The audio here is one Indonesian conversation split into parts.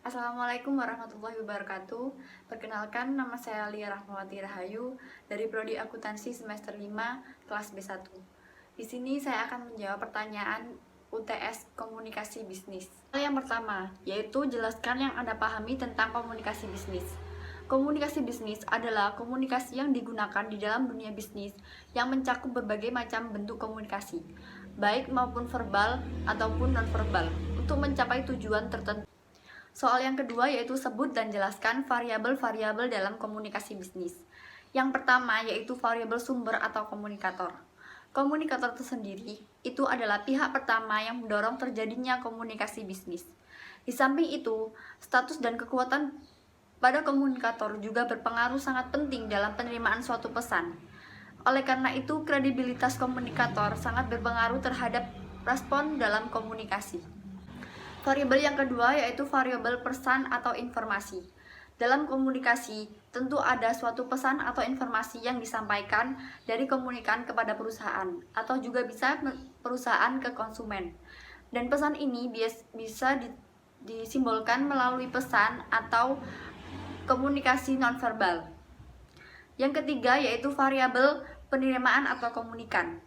Assalamualaikum warahmatullahi wabarakatuh. Perkenalkan, nama saya Lia Rahmawati Rahayu dari Prodi Akuntansi semester 5 kelas B1. Di sini saya akan menjawab pertanyaan UTS Komunikasi Bisnis. Yang pertama, yaitu jelaskan yang Anda pahami tentang komunikasi bisnis. Komunikasi bisnis adalah komunikasi yang digunakan di dalam dunia bisnis yang mencakup berbagai macam bentuk komunikasi, baik maupun verbal ataupun non-verbal, untuk mencapai tujuan tertentu. Soal yang kedua yaitu sebut dan jelaskan variabel-variabel dalam komunikasi bisnis. Yang pertama yaitu variabel sumber atau komunikator. Komunikator tersendiri itu adalah pihak pertama yang mendorong terjadinya komunikasi bisnis. Di samping itu, status dan kekuatan pada komunikator juga berpengaruh sangat penting dalam penerimaan suatu pesan. Oleh karena itu, kredibilitas komunikator sangat berpengaruh terhadap respon dalam komunikasi. Variabel yang kedua yaitu variabel pesan atau informasi. Dalam komunikasi, tentu ada suatu pesan atau informasi yang disampaikan dari komunikan kepada perusahaan, atau juga bisa perusahaan ke konsumen. Dan pesan ini bisa disimbolkan melalui pesan atau komunikasi nonverbal. Yang ketiga yaitu variabel penerimaan atau komunikan.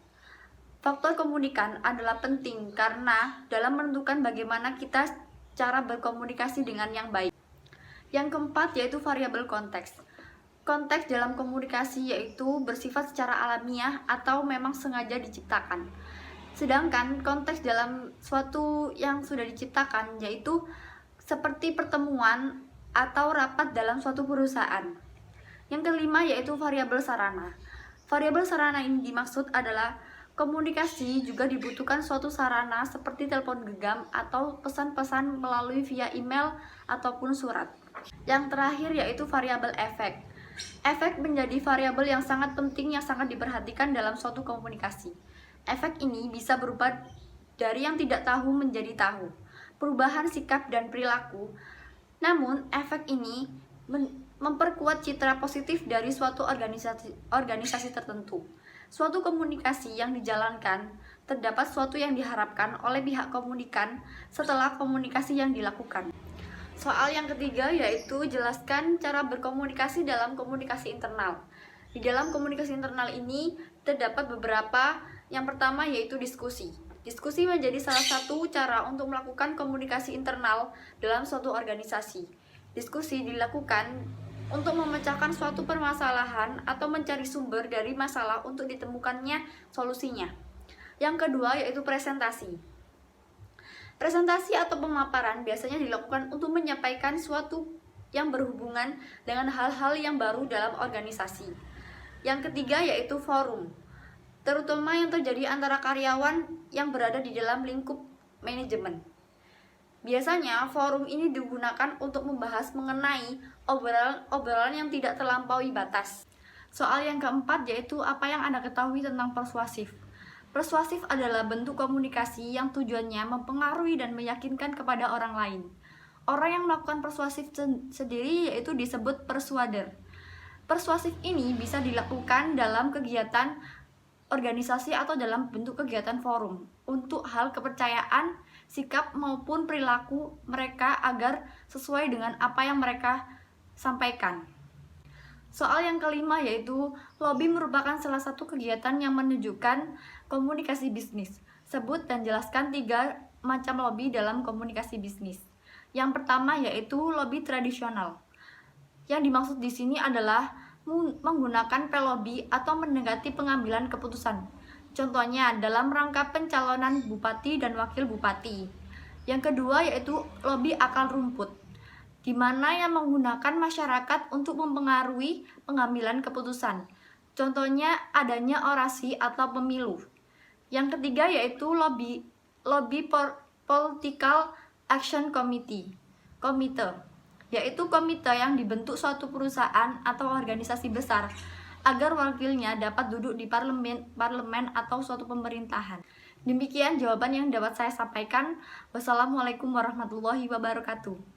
Faktor komunikan adalah penting karena dalam menentukan bagaimana kita cara berkomunikasi dengan yang baik. Yang keempat yaitu variabel konteks. Konteks dalam komunikasi yaitu bersifat secara alamiah atau memang sengaja diciptakan. Sedangkan konteks dalam suatu yang sudah diciptakan yaitu seperti pertemuan atau rapat dalam suatu perusahaan. Yang kelima yaitu variabel sarana. Variabel sarana ini dimaksud adalah komunikasi juga dibutuhkan suatu sarana seperti telepon genggam atau pesan-pesan melalui via email ataupun surat. Yang terakhir yaitu variabel efek. Efek menjadi variabel yang sangat penting yang sangat diperhatikan dalam suatu komunikasi. Efek ini bisa berubah dari yang tidak tahu menjadi tahu, perubahan sikap dan perilaku. Namun, efek ini memperkuat citra positif dari suatu organisasi tertentu. Suatu komunikasi yang dijalankan, terdapat suatu yang diharapkan oleh pihak komunikan setelah komunikasi yang dilakukan. Soal yang ketiga yaitu jelaskan cara berkomunikasi dalam komunikasi internal. Di dalam komunikasi internal ini terdapat beberapa. Yang pertama yaitu diskusi. Diskusi menjadi salah satu cara untuk melakukan komunikasi internal dalam suatu organisasi. Diskusi dilakukan untuk memecahkan suatu permasalahan atau mencari sumber dari masalah untuk ditemukannya solusinya. Yang kedua yaitu presentasi. Presentasi atau pemaparan biasanya dilakukan untuk menyampaikan suatu yang berhubungan dengan hal-hal yang baru dalam organisasi. Yang ketiga yaitu forum, terutama yang terjadi antara karyawan yang berada di dalam lingkup manajemen. Biasanya forum ini digunakan untuk membahas mengenai obrolan yang tidak terlampaui batas. Soal yang keempat yaitu apa yang Anda ketahui tentang persuasif. Persuasif adalah bentuk komunikasi yang tujuannya mempengaruhi dan meyakinkan kepada orang lain. Orang yang melakukan persuasif sendiri yaitu disebut persuader. Persuasif ini bisa dilakukan dalam kegiatan organisasi atau dalam bentuk kegiatan forum untuk hal kepercayaan, sikap maupun perilaku mereka agar sesuai dengan apa yang mereka sampaikan. Soal yang kelima yaitu lobby merupakan salah satu kegiatan yang menunjukkan komunikasi bisnis. Sebut dan jelaskan 3 macam lobby dalam komunikasi bisnis. Yang pertama yaitu lobby tradisional. Yang dimaksud di sini adalah menggunakan pelobby atau mendekati pengambilan keputusan. Contohnya dalam rangka pencalonan bupati dan wakil bupati. Yang kedua yaitu lobby akar rumput, di mana yang menggunakan masyarakat untuk mempengaruhi pengambilan keputusan. Contohnya adanya orasi atau pemilu. Yang ketiga yaitu lobby Political Action Committee, yaitu komite yang dibentuk suatu perusahaan atau organisasi besar agar wakilnya dapat duduk di parlemen atau suatu pemerintahan. Demikian jawaban yang dapat saya sampaikan. Wassalamualaikum warahmatullahi wabarakatuh.